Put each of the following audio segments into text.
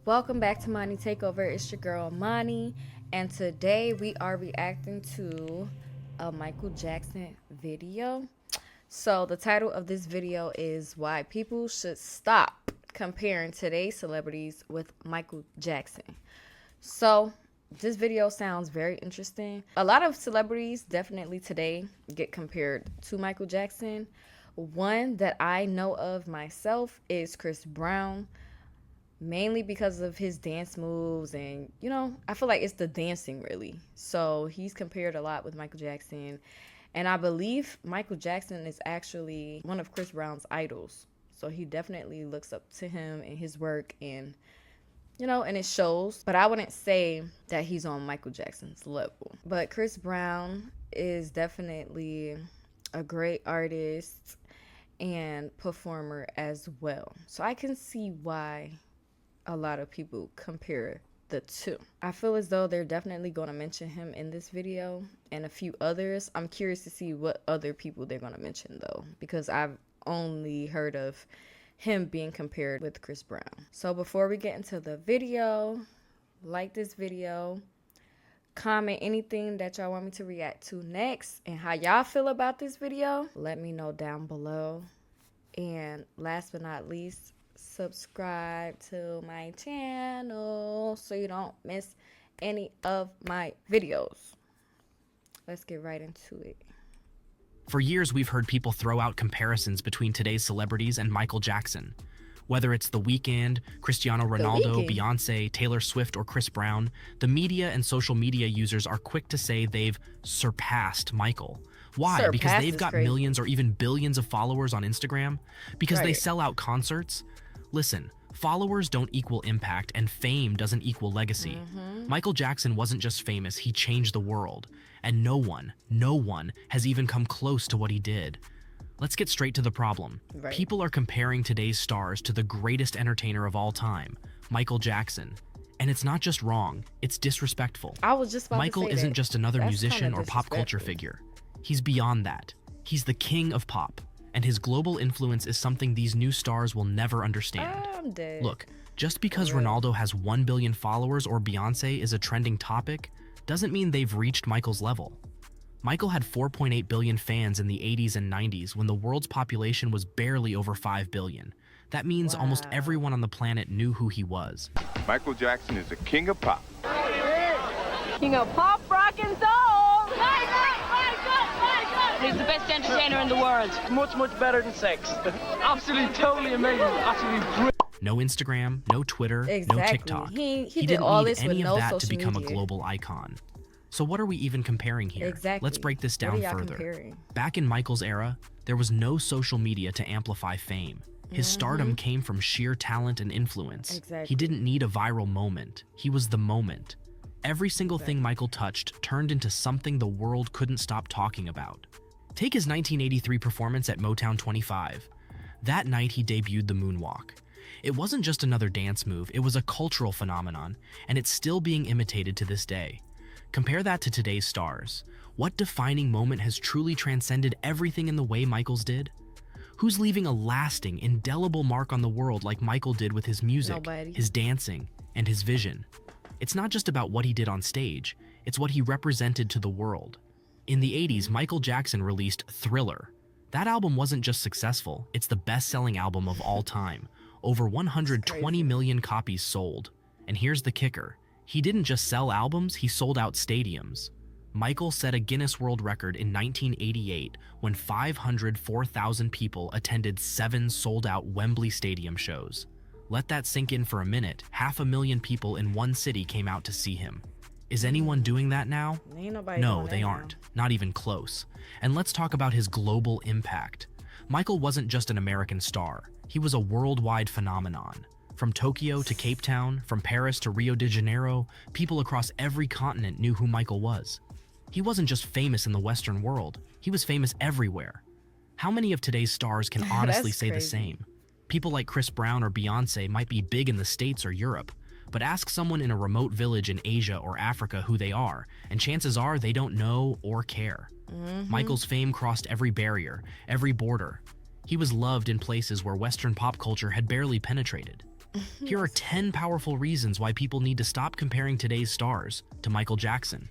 Welcome back to Money Takeover. It's your girl Money, and today we are reacting to a Michael Jackson video. So the title of this video is Why People Should Stop Comparing Today's Celebrities with Michael Jackson. So this video sounds very interesting. A lot of celebrities definitely today get compared to Michael Jackson. One that I know of myself is Chris Brown, mainly because of his dance moves, and I feel like it's the dancing really. So he's compared a lot with Michael Jackson, and I believe Michael Jackson is actually one of Chris Brown's idols. So he definitely looks up to him and his work, and and it shows. But I wouldn't say that he's on Michael Jackson's level. But Chris Brown is definitely a great artist and performer as well. So I can see why a lot of people compare the two. I feel as though they're definitely going to mention him in this video and a few others. I'm curious to see what other people they're going to mention though, because I've only heard of him being compared with Chris Brown. So before we get into the video, like this video, comment anything that y'all want me to react to next, and how y'all feel about this video. Let me know down below. And last but not least, subscribe to my channel so you don't miss any of my videos. Let's get right into it. For years, we've heard people throw out comparisons between today's celebrities and Michael Jackson. Whether it's The Weeknd, Cristiano Ronaldo, Beyonce, Taylor Swift, or Chris Brown, the media and social media users are quick to say they've surpassed Michael. Why? Because they've got millions or even billions of followers on Instagram? Because they sell out concerts? Listen, followers don't equal impact, and fame doesn't equal legacy. Michael Jackson wasn't just famous, he changed the world. And no one has even come close to what he did. Let's get straight to the problem. People are comparing today's stars to the greatest entertainer of all time, Michael Jackson. And it's not just wrong, it's disrespectful. I was just about Michael to say isn't that. just another That's musician or pop culture figure. He's beyond that. He's the king of pop, and his global influence is something these new stars will never understand. I'm dead. Look, just because Ronaldo has 1 billion followers or Beyonce is a trending topic, doesn't mean they've reached Michael's level. Michael had 4.8 billion fans in the 80s and 90s when the world's population was barely over 5 billion. That means almost everyone on the planet knew who he was. Michael Jackson is the king of pop. King of pop, rock, and soul! He's the best entertainer in the world. Much better than sex. Absolutely, totally amazing. Absolutely brilliant. No Instagram, no Twitter, no TikTok. He didn't did all need this any with of no that to social become media. a global icon. So what are we even comparing here? Let's break this down further. Comparing? Back in Michael's era, there was no social media to amplify fame. His stardom came from sheer talent and influence. He didn't need a viral moment. He was the moment. Every single thing Michael touched turned into something the world couldn't stop talking about. Take his 1983 performance at Motown 25. That night he debuted the moonwalk. It wasn't just another dance move, it was a cultural phenomenon, and it's still being imitated to this day. Compare that to today's stars. What defining moment has truly transcended everything in the way Michael's did? Who's leaving a lasting, indelible mark on the world like Michael did with his music, his dancing, and his vision? It's not just about what he did on stage, it's what he represented to the world. In the 80s, Michael Jackson released Thriller. That album wasn't just successful, it's the best-selling album of all time. Over 120 million copies sold. And here's the kicker. He didn't just sell albums, he sold out stadiums. Michael set a Guinness World Record in 1988 when 504,000 people attended 7 sold-out Wembley Stadium shows. Let that sink in for a minute. 500,000 people in one city came out to see him. Is anyone doing that now? No, they aren't. Not even close. And let's talk about his global impact. Michael wasn't just an American star. He was a worldwide phenomenon. From Tokyo to Cape Town, from Paris to Rio de Janeiro, people across every continent knew who Michael was. He wasn't just famous in the Western world, he was famous everywhere. How many of today's stars can honestly say the same? People like Chris Brown or Beyonce might be big in the States or Europe, but ask someone in a remote village in Asia or Africa who they are, and chances are they don't know or care. Michael's fame crossed every barrier, every border. He was loved in places where Western pop culture had barely penetrated. Here are 10 powerful reasons why people need to stop comparing today's stars to Michael Jackson.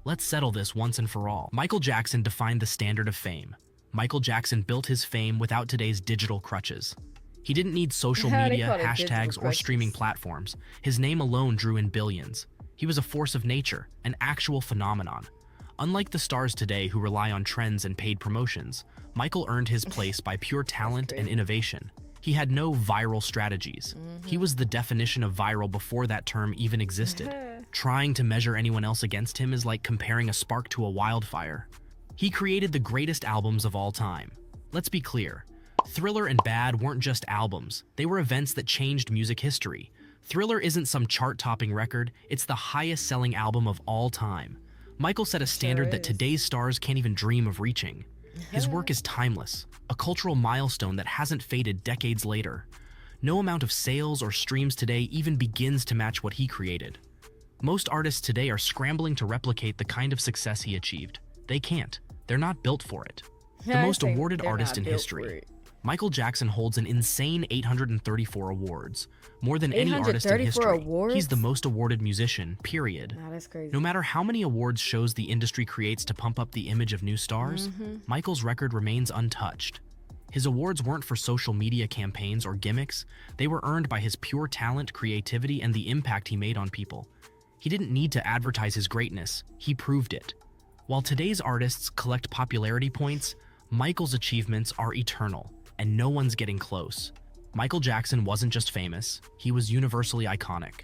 Let's settle this once and for all. Michael Jackson defined the standard of fame. Michael Jackson built his fame without today's digital crutches. He didn't need social They media, call it hashtags, digital or streaming crutches. platforms. His name alone drew in billions. He was a force of nature, an actual phenomenon. Unlike the stars today who rely on trends and paid promotions, Michael earned his place by pure talent and innovation. He had no viral strategies. He was the definition of viral before that term even existed. Trying to measure anyone else against him is like comparing a spark to a wildfire. He created the greatest albums of all time. Let's be clear. Thriller and Bad weren't just albums. They were events that changed music history. Thriller isn't some chart-topping record, it's the highest-selling album of all time. Michael set a standard that today's stars can't even dream of reaching. His work is timeless, a cultural milestone that hasn't faded decades later. No amount of sales or streams today even begins to match what he created. Most artists today are scrambling to replicate the kind of success he achieved. They can't. They're not built for it. The most awarded artist in history. Michael Jackson holds an insane 834 awards, more than any artist in 834 history. awards? He's the most awarded musician, period. Nah, that's crazy. No matter how many awards shows the industry creates to pump up the image of new stars, Michael's record remains untouched. His awards weren't for social media campaigns or gimmicks. They were earned by his pure talent, creativity, and the impact he made on people. He didn't need to advertise his greatness. He proved it. While today's artists collect popularity points, Michael's achievements are eternal, and no one's getting close. Michael Jackson wasn't just famous, he was universally iconic.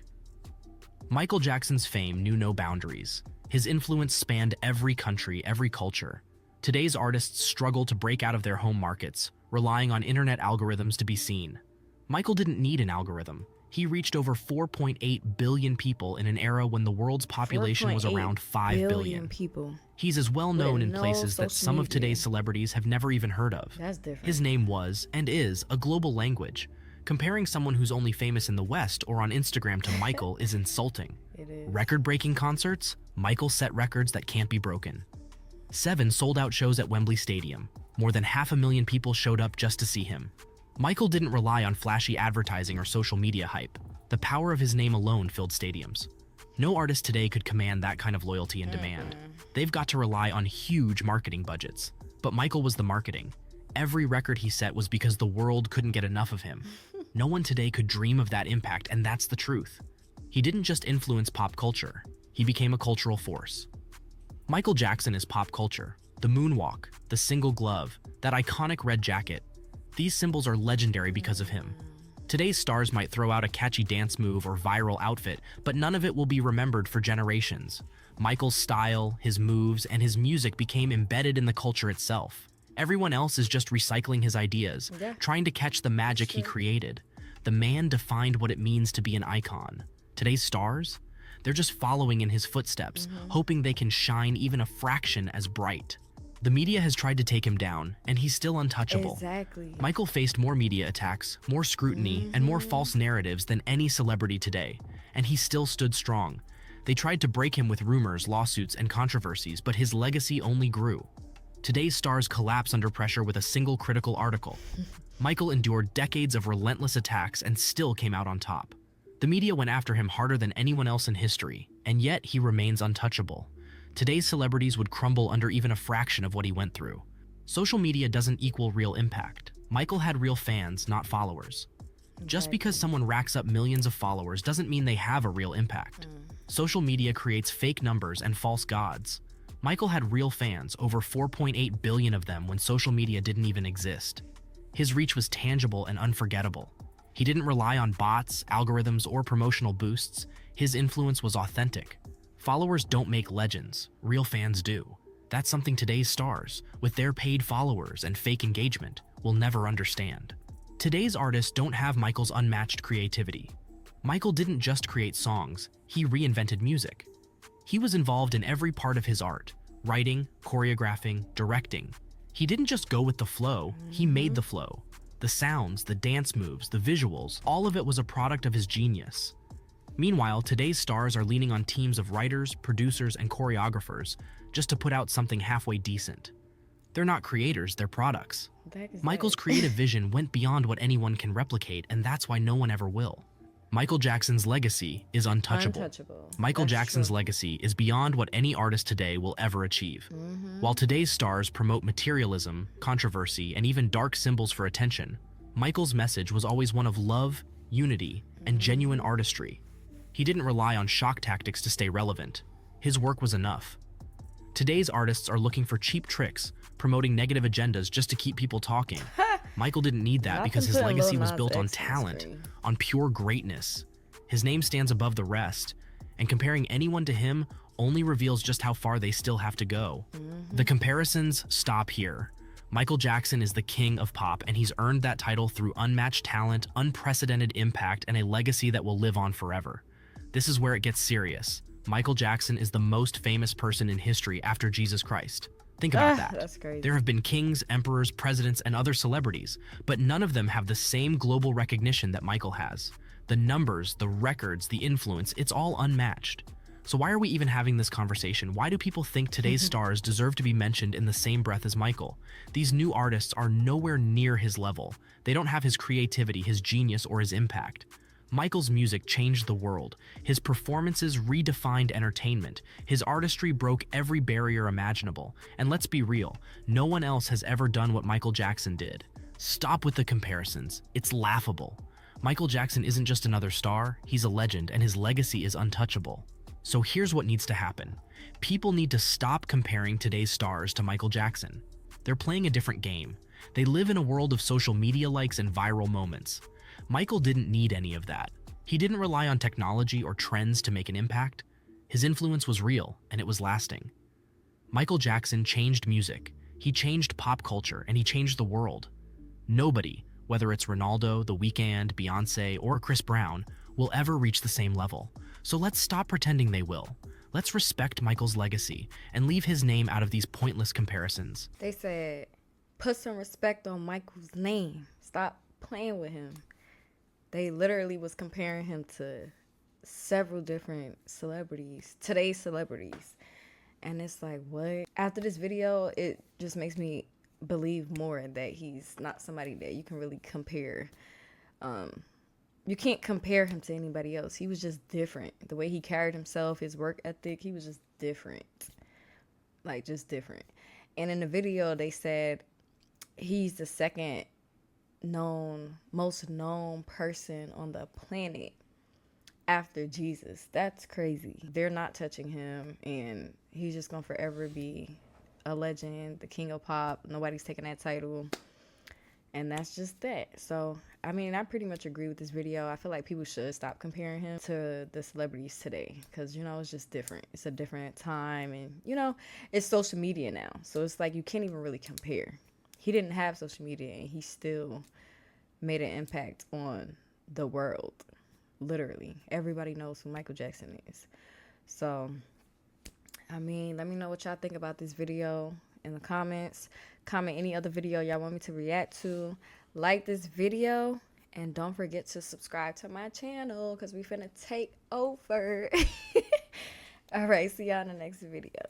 Michael Jackson's fame knew no boundaries. His influence spanned every country, every culture. Today's artists struggle to break out of their home markets, relying on internet algorithms to be seen. Michael didn't need an algorithm. He reached over 4.8 billion people in an era when the world's population was around 5 billion. people. He's as well known in no places that social some of media. today's celebrities have never even heard of. That's different. His name was, and is, a global language. Comparing someone who's only famous in the West or on Instagram to Michael is insulting. It is. Record-breaking concerts? Michael set records that can't be broken. 7 sold-out shows at Wembley Stadium. More than 500,000 people showed up just to see him. Michael didn't rely on flashy advertising or social media hype. The power of his name alone filled stadiums. No artist today could command that kind of loyalty and demand. They've got to rely on huge marketing budgets. But Michael was the marketing. Every record he set was because the world couldn't get enough of him. No one today could dream of that impact, and that's the truth. He didn't just influence pop culture. He became a cultural force. Michael Jackson is pop culture. The moonwalk, the single glove, that iconic red jacket. These symbols are legendary because of him. Today's stars might throw out a catchy dance move or viral outfit, but none of it will be remembered for generations. Michael's style, his moves, and his music became embedded in the culture itself. Everyone else is just recycling his ideas, trying to catch the magic he created. The man defined what it means to be an icon. Today's stars? They're just following in his footsteps, hoping they can shine even a fraction as bright. The media has tried to take him down, and he's still untouchable. Exactly. Michael faced more media attacks, more scrutiny, and more false narratives than any celebrity today, and he still stood strong. They tried to break him with rumors, lawsuits, and controversies, but his legacy only grew. Today's stars collapse under pressure with a single critical article. Michael endured decades of relentless attacks and still came out on top. The media went after him harder than anyone else in history, and yet he remains untouchable. Today's celebrities would crumble under even a fraction of what he went through. Social media doesn't equal real impact. Michael had real fans, not followers. Just because someone racks up millions of followers doesn't mean they have a real impact. Social media creates fake numbers and false gods. Michael had real fans, over 4.8 billion of them when social media didn't even exist. His reach was tangible and unforgettable. He didn't rely on bots, algorithms, or promotional boosts. His influence was authentic. Followers don't make legends, real fans do. That's something today's stars, with their paid followers and fake engagement, will never understand. Today's artists don't have Michael's unmatched creativity. Michael didn't just create songs, he reinvented music. He was involved in every part of his art, writing, choreographing, directing. He didn't just go with the flow, he made the flow. The sounds, the dance moves, the visuals, all of it was a product of his genius. Meanwhile, today's stars are leaning on teams of writers, producers, and choreographers just to put out something halfway decent. They're not creators, they're products. Michael's creative vision went beyond what anyone can replicate, and that's why no one ever will. Michael Jackson's legacy is untouchable. Michael That's Jackson's true. legacy is beyond what any artist today will ever achieve. While today's stars promote materialism, controversy, and even dark symbols for attention, Michael's message was always one of love, unity, and genuine artistry. He didn't rely on shock tactics to stay relevant. His work was enough. Today's artists are looking for cheap tricks, promoting negative agendas just to keep people talking. Michael didn't need that Not because them his putting legacy Lil was Nas built on X on the talent, screen. on pure greatness. His name stands above the rest, and comparing anyone to him only reveals just how far they still have to go. The comparisons stop here. Michael Jackson is the king of pop, and he's earned that title through unmatched talent, unprecedented impact, and a legacy that will live on forever. This is where it gets serious. Michael Jackson is the most famous person in history after Jesus Christ. Think about that. That's crazy. There have been kings, emperors, presidents, and other celebrities, but none of them have the same global recognition that Michael has. The numbers, the records, the influence, it's all unmatched. So why are we even having this conversation? Why do people think today's stars deserve to be mentioned in the same breath as Michael? These new artists are nowhere near his level. They don't have his creativity, his genius, or his impact. Michael's music changed the world. His performances redefined entertainment. His artistry broke every barrier imaginable. And let's be real, no one else has ever done what Michael Jackson did. Stop with the comparisons. It's laughable. Michael Jackson isn't just another star, he's a legend, and his legacy is untouchable. So here's what needs to happen. People need to stop comparing today's stars to Michael Jackson. They're playing a different game. They live in a world of social media likes and viral moments. Michael didn't need any of that. He didn't rely on technology or trends to make an impact. His influence was real, and it was lasting. Michael Jackson changed music. He changed pop culture, and he changed the world. Nobody, whether it's Ronaldo, The Weeknd, Beyonce, or Chris Brown, will ever reach the same level. So let's stop pretending they will. Let's respect Michael's legacy and leave his name out of these pointless comparisons. They said, put some respect on Michael's name. Stop playing with him. They literally was comparing him to several different celebrities, today's celebrities. And it's like, what? After this video, it just makes me believe more that he's not somebody that you can really compare. You can't compare him to anybody else. He was just different. The way he carried himself, his work ethic, he was just different. Like, just different. And in the video, they said he's the second most known person on the planet after Jesus. That's crazy. They're not touching him, and he's just gonna forever be a legend, the king of pop. Nobody's taking that title, and that's just that. So I mean, I pretty much agree with this video. I feel like people should stop comparing him to the celebrities today, because it's just different. It's a different time, and it's social media now, so it's like you can't even really compare. He didn't have social media, and he still made an impact on the world. Literally, everybody knows who Michael Jackson is. So, I mean, let me know what y'all think about this video in the comments. Comment any other video y'all want me to react to. Like this video, and don't forget to subscribe to my channel, because we finna take over. All right, see y'all in the next video.